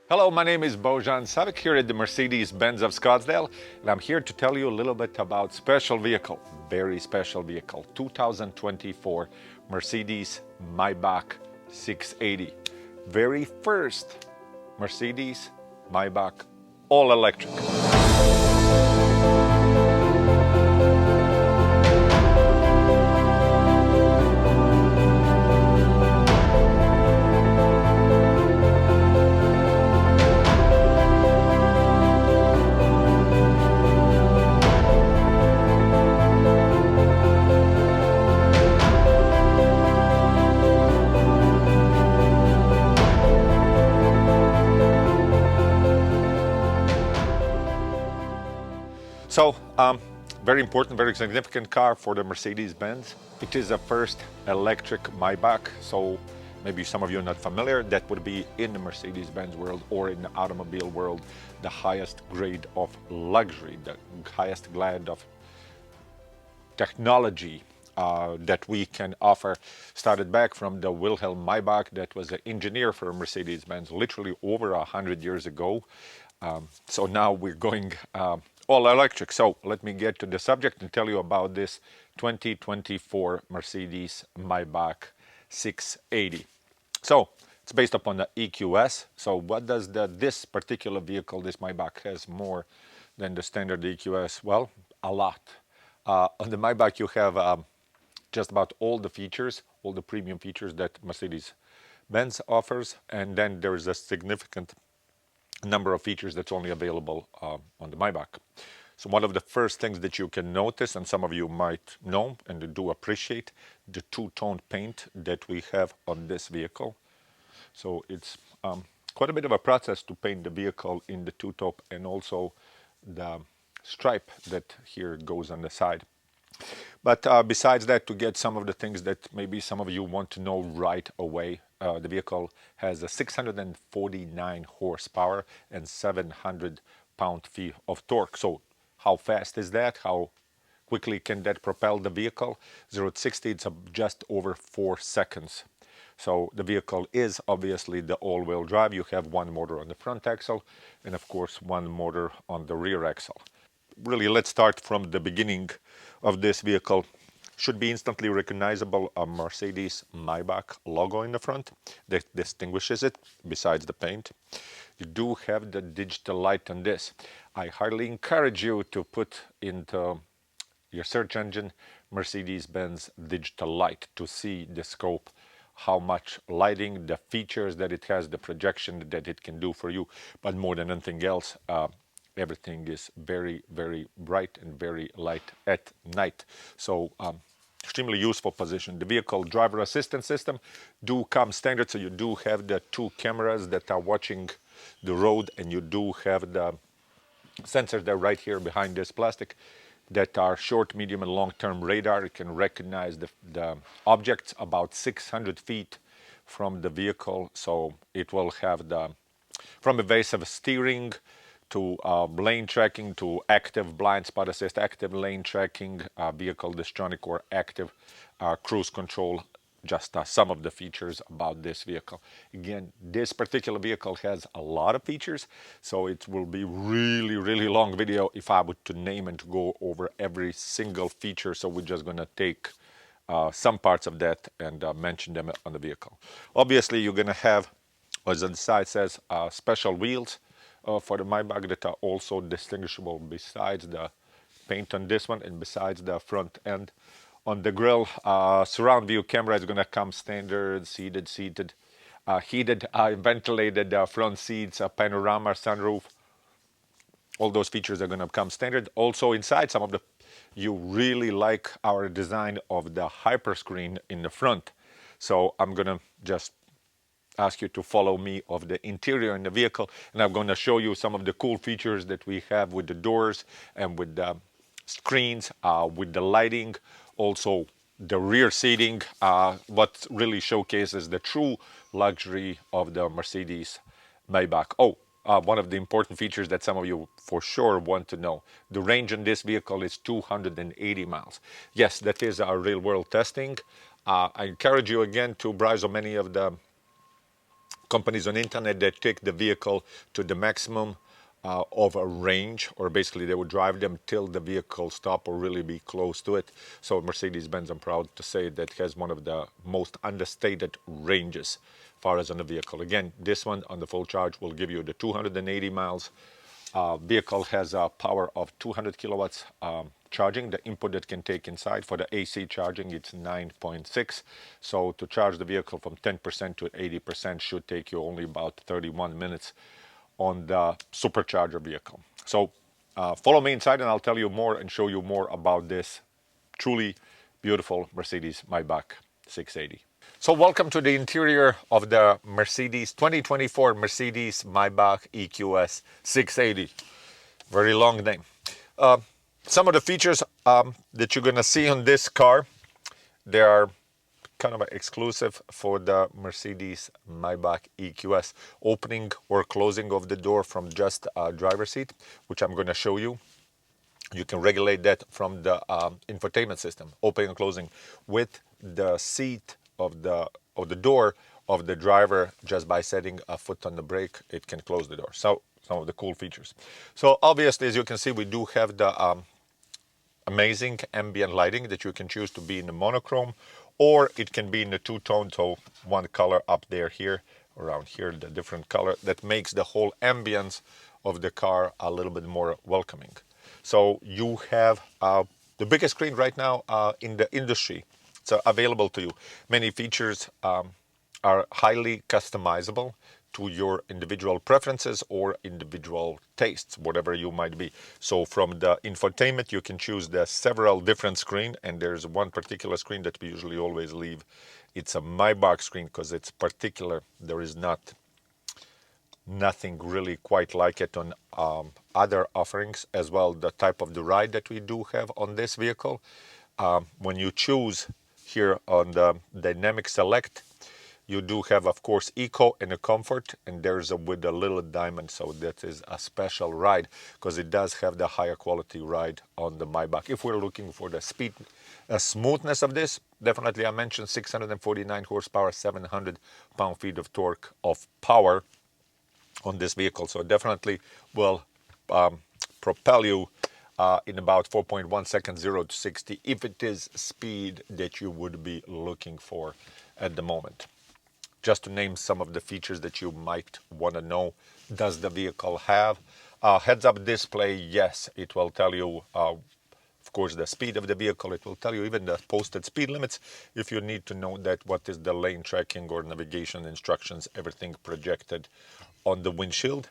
Hello, my name is Bojan Savic here at the Mercedes-Benz of Scottsdale, and I'm here to tell you a little bit about special vehicle, very special vehicle, 2024 Mercedes Maybach 680. Very first Mercedes Maybach all-electric. So, very important, very significant car for the Mercedes-Benz. It is the first electric Maybach, so maybe some of you are not familiar. That would be in the Mercedes-Benz world or in the automobile world, the highest grade of luxury, the highest grade of technology that we can offer. Started back from the Wilhelm Maybach, that was an engineer for Mercedes-Benz literally over 100 years ago. So now we're going all electric. So let me get to the subject and tell you about this 2024 Mercedes Maybach 680. So it's based upon the EQS. So what does this particular vehicle, this Maybach, has more than the standard EQS? Well, a lot. On the Maybach you have just about all the features, all the premium features that Mercedes-Benz offers, and then there is a significant number of features that's only available on the Maybach. So one of the first things that you can notice, and some of you might know and do appreciate, the two-tone paint that we have on this vehicle. So it's quite a bit of a process to paint the vehicle in the two-tone, and also the stripe that here goes on the side. But besides that, to get some of the things that maybe some of you want to know right away, the vehicle has a 649 horsepower and 700 pound-feet of torque. So how fast is that? How quickly can that propel the vehicle? 0 to 60, it's just over 4 seconds. So the vehicle is obviously the all-wheel drive. You have one motor on the front axle and of course one motor on the rear axle. Really, let's start from the beginning of this vehicle. Should be instantly recognizable, a Mercedes Maybach logo in the front that distinguishes it besides the paint. You do have the digital light on this. I highly encourage you to put into your search engine Mercedes-Benz digital light to see the scope, how much lighting, the features that it has, the projection that it can do for you. But more than anything else, everything is very, very bright and very light at night. So extremely useful position. The vehicle driver assistance system do come standard, so you do have the 2 cameras that are watching the road, and you do have the sensors that are right here behind this plastic that are short, medium and long-term radar. It can recognize the objects about 600 feet from the vehicle, so it will have the from evasive steering to lane tracking, to active blind spot assist, active lane tracking, vehicle distronic or active cruise control, just some of the features about this vehicle. Again, this particular vehicle has a lot of features, so it will be really, really long video if I would to name and to go over every single feature. So we're just gonna take some parts of that and mention them on the vehicle. Obviously, you're gonna have, as on the side says, special wheels for the Maybach that are also distinguishable besides the paint on this one and besides the front end. On the grille, surround view camera is going to come standard, seated, heated, ventilated front seats, panorama sunroof. All those features are going to come standard. Also inside, some of the you really like our design of the hyperscreen in the front. So I'm going to just ask you to follow me of the interior in the vehicle, and I'm going to show you some of the cool features that we have with the doors and with the screens, with the lighting, also the rear seating, what really showcases the true luxury of the Mercedes Maybach. One of the important features that some of you for sure want to know, the range on this vehicle is 280 miles. Yes, that is our real world testing. I encourage you again to browse on many of the companies on the internet that take the vehicle to the maximum of a range, or basically they would drive them till the vehicle stop or really be close to it. So Mercedes-Benz, I'm proud to say, that has one of the most understated ranges as far as on the vehicle. Again, this one on the full charge will give you the 280 miles. Vehicle has a power of 200 kilowatts charging. The input that can take inside for the AC charging, it's 9.6. So to charge the vehicle from 10% to 80% should take you only about 31 minutes on the supercharger vehicle. So follow me inside and I'll tell you more and show you more about this truly beautiful Mercedes Maybach 680. So welcome to the interior of the Mercedes 2024 Mercedes Maybach EQS 680. Very long name. Some of the features that you're going to see on this car, they are kind of exclusive for the Mercedes Maybach EQS. Opening or closing of the door from just a driver's seat, which I'm going to show you. You can regulate that from the infotainment system, opening and closing with the seat of the door of the driver. Just by setting a foot on the brake, it can close the door. So some of the cool features. So obviously, as you can see, we do have the amazing ambient lighting that you can choose to be in the monochrome, or it can be in the two-tone, so one color up there, here, around here, the different color that makes the whole ambience of the car a little bit more welcoming. So you have the biggest screen right now in the industry. So available to you. Many features are highly customizable to your individual preferences or individual tastes, whatever you might be. So from the infotainment, you can choose the several different screen, and there's one particular screen that we usually always leave. It's a Maybach screen because it's particular. There is nothing really quite like it on other offerings. As well, the type of the ride that we do have on this vehicle, when you choose here on the dynamic select, you do have, of course, eco and a comfort, and there's a with a little diamond, so that is a special ride because it does have the higher quality ride on the Maybach. If we're looking for the speed, smoothness of this, definitely I mentioned 649 horsepower, 700 pound-feet of torque of power on this vehicle, so definitely will propel you in about 4.1 seconds 0 to 60 if it is speed that you would be looking for at the moment. Just to name some of the features that you might want to know. Does the vehicle have a heads-up display? Yes, it will tell you of course the speed of the vehicle. It will tell you even the posted speed limits if you need to know that, what is the lane tracking or navigation instructions, everything projected on the windshield.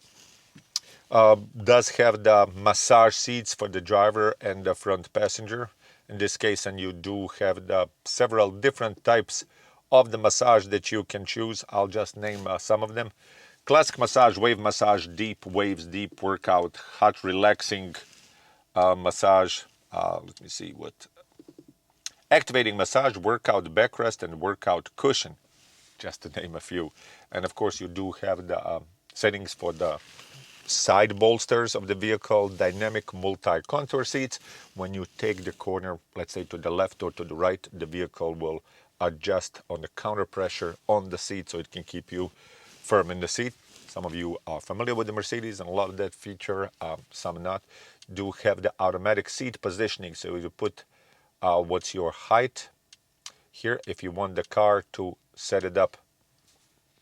Does have the massage seats for the driver and the front passenger in this case, and you do have the several different types of the massage that you can choose. I'll just name some of them. Classic massage, wave massage, deep waves, deep workout, hot relaxing massage. Let me see what. Activating massage, workout backrest, and workout cushion, just to name a few. And of course you do have the settings for the side bolsters of the vehicle, dynamic multi-contour seats. When you take the corner, let's say to the left or to the right, the vehicle will adjust on the counter pressure on the seat so it can keep you firm in the seat. Some of you are familiar with the Mercedes and a lot of that feature, some not. Do have the automatic seat positioning, so you put what's your height here. If you want the car to set it up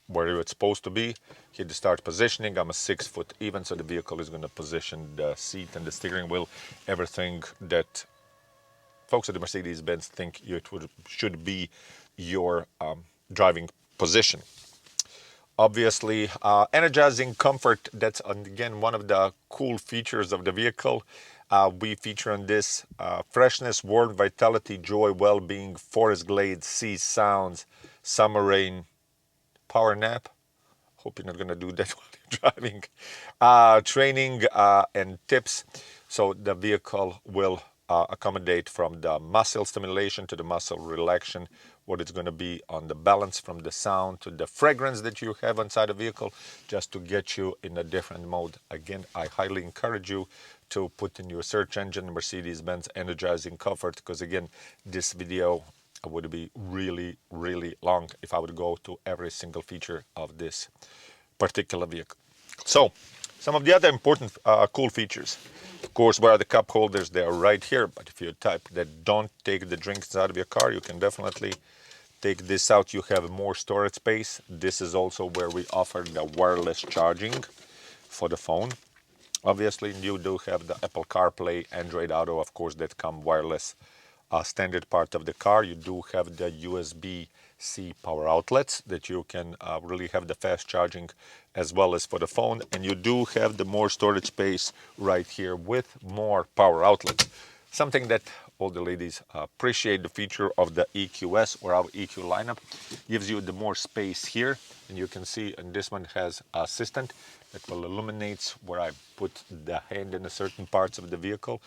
where it's supposed to be, hit the start positioning. I'm a 6 foot even, so the vehicle is going to position the seat and the steering wheel, everything that folks at the Mercedes-Benz think should be your driving position. Obviously, energizing comfort, that's again one of the cool features of the vehicle. We feature on this freshness, warmth, vitality, joy, well-being, forest glades, sea sounds, summer rain, power nap. Hope you're not going to do that while you're driving. Training and tips. So the vehicle will accommodate from the muscle stimulation to the muscle relaxation, what it's going to be on the balance, from the sound to the fragrance that you have inside the vehicle, just to get you in a different mode. Again, I highly encourage you to put in your search engine Mercedes-Benz energizing comfort, because again, this video would be really, really long if I would go to every single feature of this particular vehicle. So, some of the other important cool features. Of course, where are the cup holders? They are right here, but if you type that don't take the drinks out of your car, you can definitely take this out. You have more storage space. This is also where we offer the wireless charging for the phone. Obviously, you do have the Apple CarPlay, Android Auto, of course, that come wireless standard part of the car. You do have the USB-C power outlets that you can really have the fast charging as well as for the phone. And you do have the more storage space right here with more power outlets. Something that all the ladies appreciate, the feature of the EQS or our EQ lineup gives you the more space here. And you can see, and this one has assistant that will illuminate where I put the hand in a certain parts of the vehicle.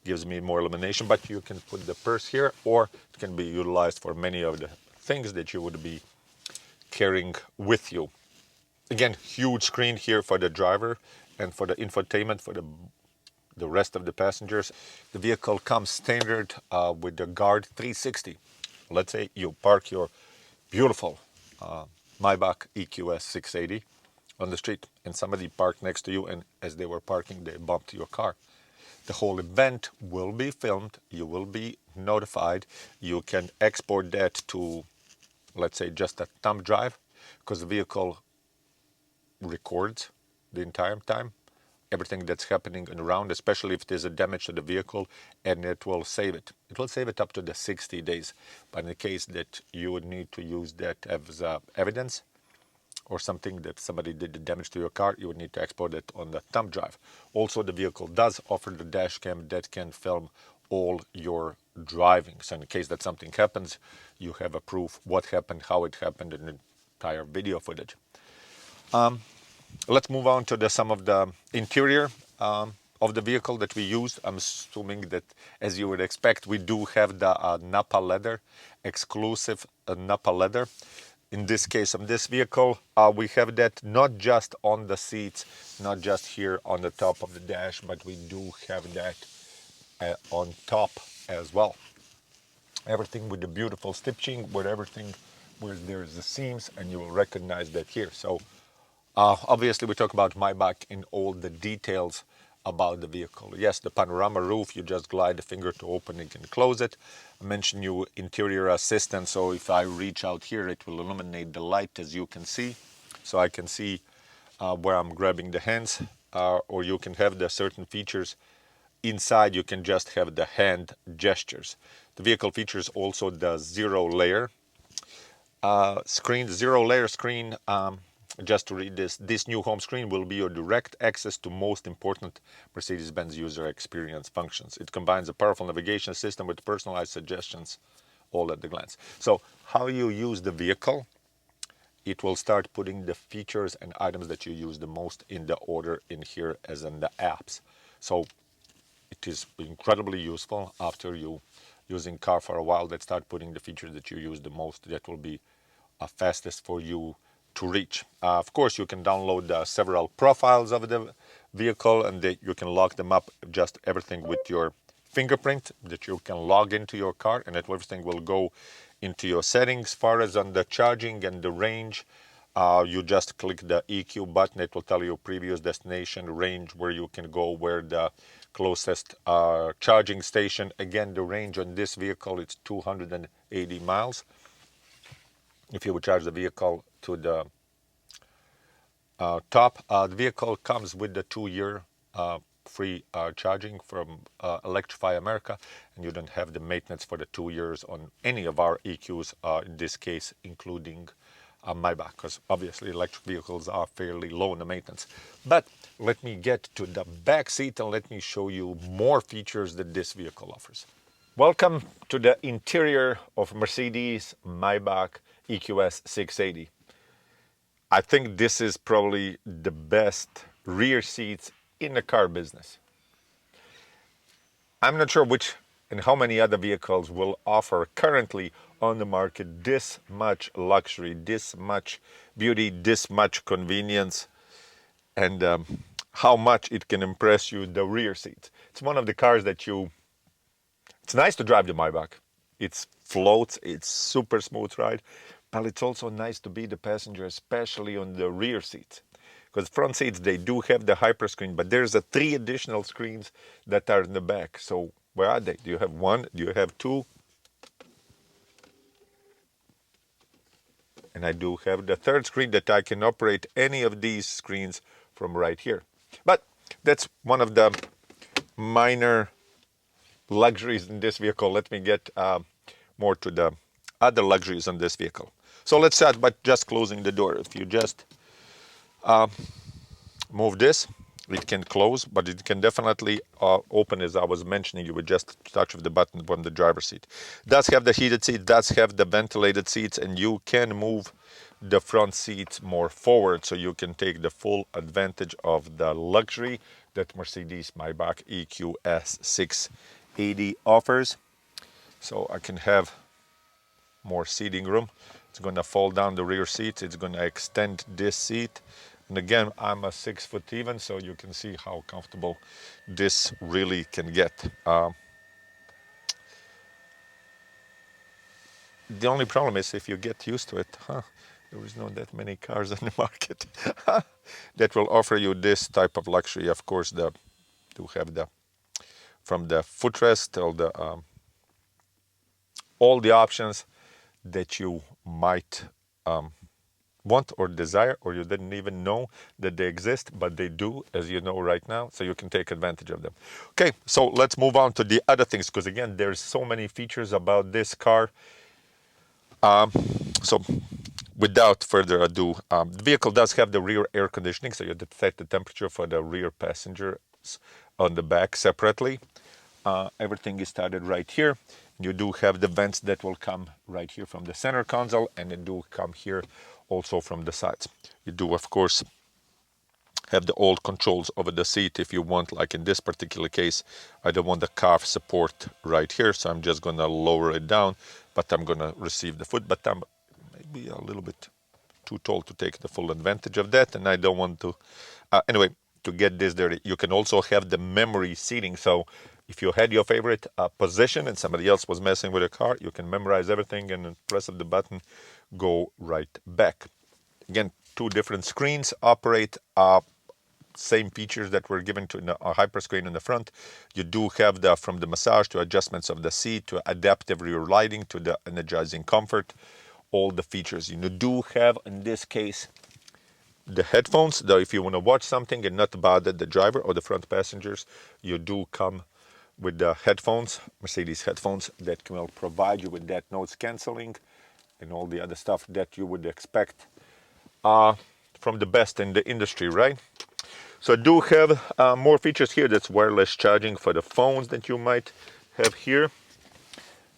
Gives me more illumination, but you can put the purse here, or it can be utilized for many of the things that you would be carrying with you. Again, huge screen here for the driver and for the infotainment for the rest of the passengers. The vehicle comes standard with the Guard 360. Let's say you park your beautiful Maybach EQS 680 on the street and somebody parked next to you, and as they were parking they bumped your car. The whole event will be filmed, you will be notified, you can export that to, let's say, just a thumb drive, because the vehicle records the entire time, everything that's happening around, especially if there's a damage to the vehicle, and it will save it. It will save it up to the 60 days. But in the case that you would need to use that as evidence, or something that somebody did the damage to your car, you would need to export it on the thumb drive. Also, the vehicle does offer the dash cam that can film all your driving. So in the case that something happens, you have a proof what happened, how it happened, and the entire video footage. Let's move on to some of the interior of the vehicle that we used. I'm assuming that, as you would expect, we do have the Nappa leather, exclusive Nappa leather. In this case, of this vehicle, we have that not just on the seats, not just here on the top of the dash, but we do have that on top as well. Everything with the beautiful stitching, with everything where there's the seams, and you will recognize that here. So obviously we talk about Maybach in all the details about the vehicle. Yes, the panorama roof, you just glide the finger to open it and close it. I mentioned you interior assistant, so if I reach out here, it will illuminate the light, as you can see. So I can see where I'm grabbing the hands, or you can have the certain features inside. You can just have the hand gestures. The vehicle features also the zero layer screen, zero layer screen. Just to read this new home screen will be your direct access to most important Mercedes-Benz user experience functions. It combines a powerful navigation system with personalized suggestions all at the glance. So how you use the vehicle, it will start putting the features and items that you use the most in the order in here as in the apps. So it is incredibly useful after you using car for a while, that start putting the features that you use the most, that will be fastest for you to reach. Of course, you can download several profiles of the vehicle, and you can lock them up, just everything with your fingerprint, that you can log into your car, and that everything will go into your settings. As far as on the charging and the range, you just click the EQ button. It will tell you previous destination, range, where you can go, where the closest charging station. Again, the range on this vehicle, it's 280 miles. If you would charge the vehicle to the top, the vehicle comes with the 2-year free charging from Electrify America, and you don't have the maintenance for the 2 years on any of our EQs, in this case including Maybach, because obviously electric vehicles are fairly low in the maintenance. But let me get to the back seat and let me show you more features that this vehicle offers. Welcome to the interior of Mercedes Maybach EQS 680. I think this is probably the best rear seats in the car business. I'm not sure which and how many other vehicles will offer currently on the market this much luxury, this much beauty, this much convenience, and how much it can impress you, the rear seats. It's one of the cars that it's nice to drive the Maybach. It's floats. It's super smooth ride, but it's also nice to be the passenger, especially on the rear seats. Because front seats, they do have the hyper screen, but there's 3 additional screens that are in the back. So where are they? Do you have 1? Do you have 2? And I do have the 3rd screen that I can operate any of these screens from right here. But that's one of the minor luxuries in this vehicle. Let me get more to the other luxuries on this vehicle. So let's start by just closing the door. If you just move this, it can close, but it can definitely open. As I was mentioning, you would just touch with the button on the driver's seat. It does have the heated seat, does have the ventilated seats, and you can move the front seats more forward, so you can take the full advantage of the luxury that Mercedes Maybach EQS 680 offers. So I can have more seating room. It's going to fold down the rear seat. It's going to extend this seat. And again, I'm a 6 foot even, so you can see how comfortable this really can get. The only problem is if you get used to it, there is not that many cars on the market that will offer you this type of luxury. Of course, to have the from the footrest till the all the options that you might want or desire, or you didn't even know that they exist, but they do, as you know right now, so you can take advantage of them. Okay, so let's move on to the other things, because again, there's so many features about this car. So without further ado, the vehicle does have the rear air conditioning, so you set the temperature for the rear passengers on the back separately. Everything is started right here. You do have the vents that will come right here from the center console, and they do come here also from the sides. You do, of course, have the old controls over the seat if you want. Like in this particular case, I don't want the calf support right here, so I'm just going to lower it down, but I'm going to receive the foot. But I'm maybe a little bit too tall to take the full advantage of that, and I don't want to. Anyway, to get this dirty, you can also have the memory seating. So if you had your favorite position and somebody else was messing with the car, you can memorize everything and press of the button, go right back. Again, 2 different screens operate. Same features that were given to a hyper screen in the front. You do have from the massage to adjustments of the seat to adaptive rear lighting to the energizing comfort, all the features. You do have, in this case, the headphones, though if you want to watch something and not bother the driver or the front passengers, you do come with the headphones, Mercedes headphones, that will provide you with that noise cancelling and all the other stuff that you would expect from the best in the industry, right? So I do have more features here. That's wireless charging for the phones that you might have here.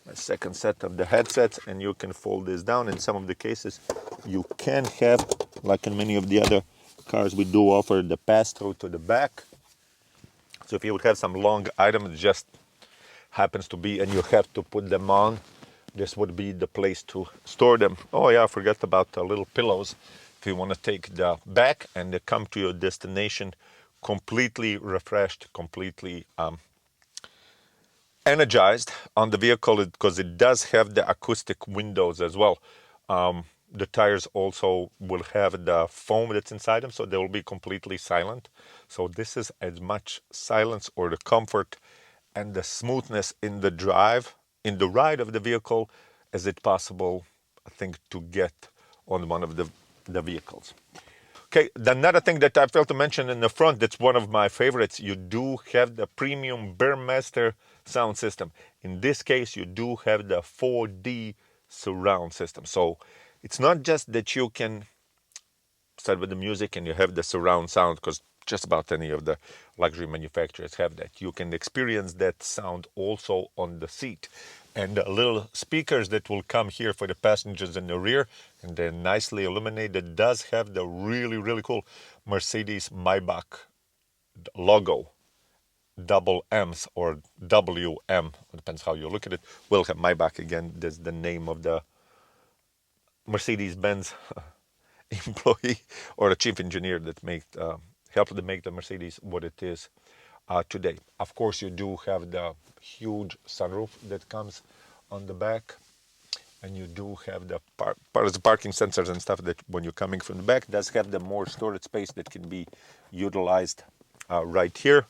A second set of the headsets, and you can fold this down. In some of the cases, you can have, like in many of the other cars, we do offer the pass-through to the back. So if you would have some long items, just happens to be, and you have to put them on, this would be the place to store them. Oh yeah, I forgot about the little pillows. If you want to take the back and come to your destination completely refreshed, completely energized on the vehicle, because it does have the acoustic windows as well. The tires also will have the foam that's inside them, so they will be completely silent. So this is as much silence or the comfort and the smoothness in the drive, in the ride of the vehicle, as it possible, I think, to get on one of the vehicles. Okay, another thing that I failed to mention in the front, that's one of my favorites, you do have the premium Burmester sound system. In this case, you do have the 4D surround system. So it's not just that you can start with the music and you have the surround sound, because just about any of the luxury manufacturers have that. You can experience that sound also on the seat. And the little speakers that will come here for the passengers in the rear, and they're nicely illuminated, does have the really, really cool Mercedes Maybach logo. Double M's or WM, depends how you look at it, will have Maybach. Again, that's the name of the Mercedes-Benz employee or the chief engineer that helped to make the Mercedes what it is today. Of course, you do have the huge sunroof that comes on the back. And you do have the parking sensors and stuff that when you're coming from the back, does have the more storage space that can be utilized right here.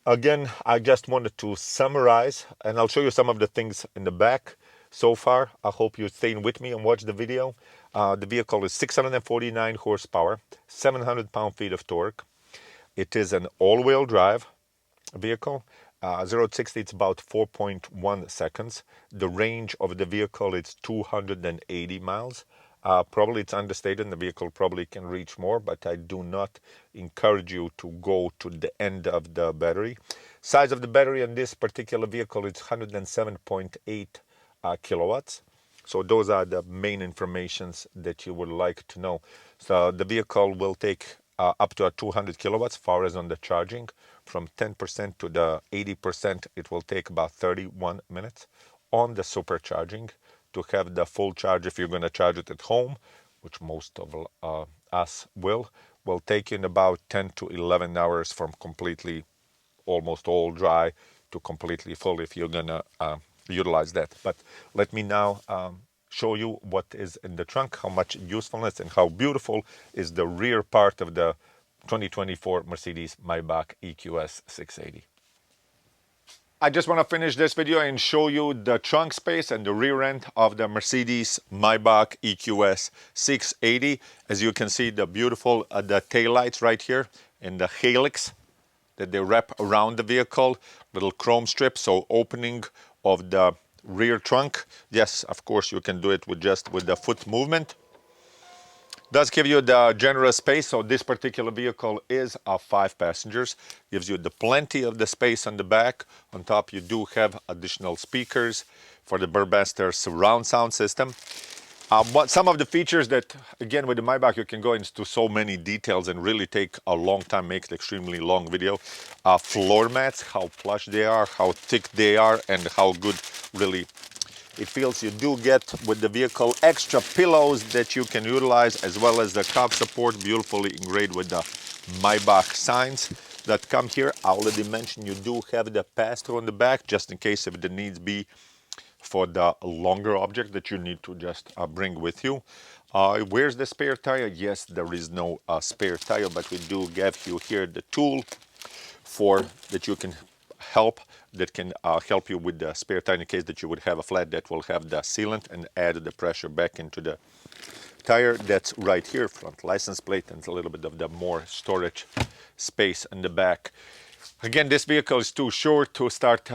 Again, I just wanted to summarize, and I'll show you some of the things in the back so far. I hope you're staying with me and watch the video. The vehicle is 649 horsepower, 700 pound-feet of torque. It is an all-wheel drive vehicle. 0 to 60, it's about 4.1 seconds. The range of the vehicle is 280 miles. Probably it's understated, the vehicle probably can reach more, but I do not encourage you to go to the end of the battery. Size of the battery in this particular vehicle is 107.8 kilowatts. So those are the main informations that you would like to know. So the vehicle will take up to 200 kilowatts far as on the charging. From 10% to the 80%, it will take about 31 minutes. On the supercharging, to have the full charge, if you're going to charge it at home, which most of us will take in about 10 to 11 hours from completely, almost all dry to completely full if you're going to utilize that. But let me now show you what is in the trunk, how much usefulness and how beautiful is the rear part of the 2024 Mercedes Maybach EQS 680. I just want to finish this video and show you the trunk space and the rear end of the Mercedes Maybach EQS 680. As you can see, the beautiful the taillights right here in the helix that they wrap around the vehicle, little chrome strip, so opening of the rear trunk. Yes, of course, you can do it with the foot movement. Does give you the generous space. So this particular vehicle is 5 passengers. Gives you the plenty of the space on the back. On top, you do have additional speakers for the Burmester surround sound system. But some of the features that, again, with the Maybach, you can go into so many details and really take a long time, make an extremely long video. Floor mats, how plush they are, how thick they are, and how good really it feels. You do get with the vehicle extra pillows that you can utilize, as well as the cup support, beautifully engraved with the Maybach signs that come here. I already mentioned you do have the pass-through on the back, just in case if the needs be for the longer object that you need to just bring with you. Where's the spare tire? Yes, there is no spare tire, but we do give you here the tool for that you can help you with the spare tire in case that you would have a flat that will have the sealant and add the pressure back into the tire. That's right here, front license plate, and a little bit of the more storage space in the back. Again, this vehicle is too short to start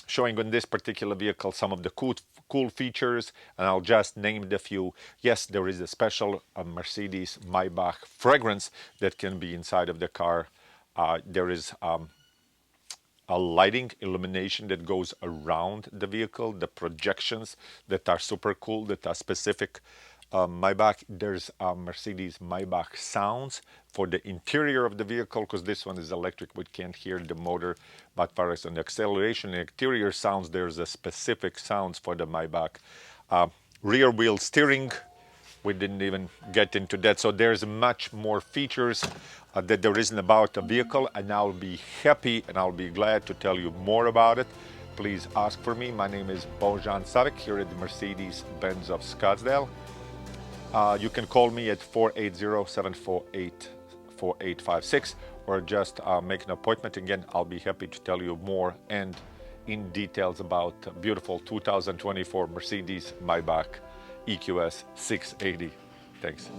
showing on this particular vehicle some of the cool features, and I'll just name the few. Yes, there is a special Mercedes Maybach fragrance that can be inside of the car. There is a lighting illumination that goes around the vehicle, the projections that are super cool, that are specific Maybach. There's Mercedes Maybach sounds for the interior of the vehicle, because this one is electric, we can't hear the motor, but far as on the acceleration and exterior sounds, there's a specific sounds for the Maybach. Rear wheel steering, we didn't even get into that. So there's much more features that there isn't about a vehicle, and I'll be happy and I'll be glad to tell you more about it. Please ask for me. My name is Bojan Savic here at the Mercedes-Benz of Scottsdale. You can call me at 480-748-4856 or just make an appointment. Again, I'll be happy to tell you more and in details about beautiful 2024 Mercedes Maybach EQS 680. Thanks.